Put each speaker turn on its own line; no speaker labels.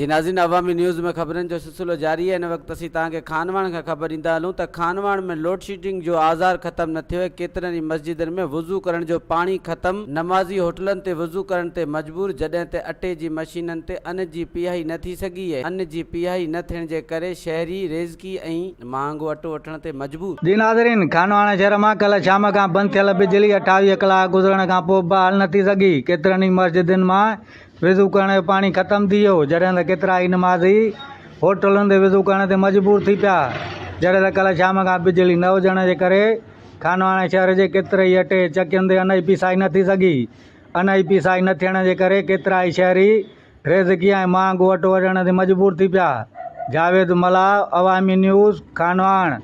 जी नाज़रीन, अवामी न्यूज़ में खबरन जो सिलसिलो जारी है। इन वक्त असीं तव्हांखे खानवाण खां ख़बर ॾींदा हलूं त खानवाण में लोडशेडिंग जो आज़ार ख़त्म न थियो है। केतरनि मस्जिदन में वुज़ू करण जो पानी ख़त्म, नमाज़ी होटलन ते वुज़ू करण ते मजबूर, जॾहिं ते अटे जी मशीनन ते अन्न जी पियाई न थी सघी है। अन्न जी पियाई न थियण जे करे शहरी रेज़की ऐं महांगो अटो वठण ते मजबूर।
जी नाज़रीन, खानवाण शहर में कल शाम का बंद थियल बिजली 28 कलाक गुजरण का पोइ बहाल न थी सघी। केतरनि मस्जिदन में वज़ू करण जो पानी ख़त्म थी वियो, जॾहिं त केतिरा ई नमाज़ी होटलनि ते वज़ू करण ते मजबूर थी पिया। जॾहिं त कल शाम का बिजली न हुजण जे करे खानवाण शहर जे केतिरे ई अटे चकियुनि ते अन्न जी पिसाई न थी सघी। अन्न जी पिसाई न थियण जे करे केतिरा ई शहरी रेज़की ऐं महांगो अटो वठण ते मजबूर थी पिया। जावेद मल्हा, अवामी न्यूज़, खानवाण।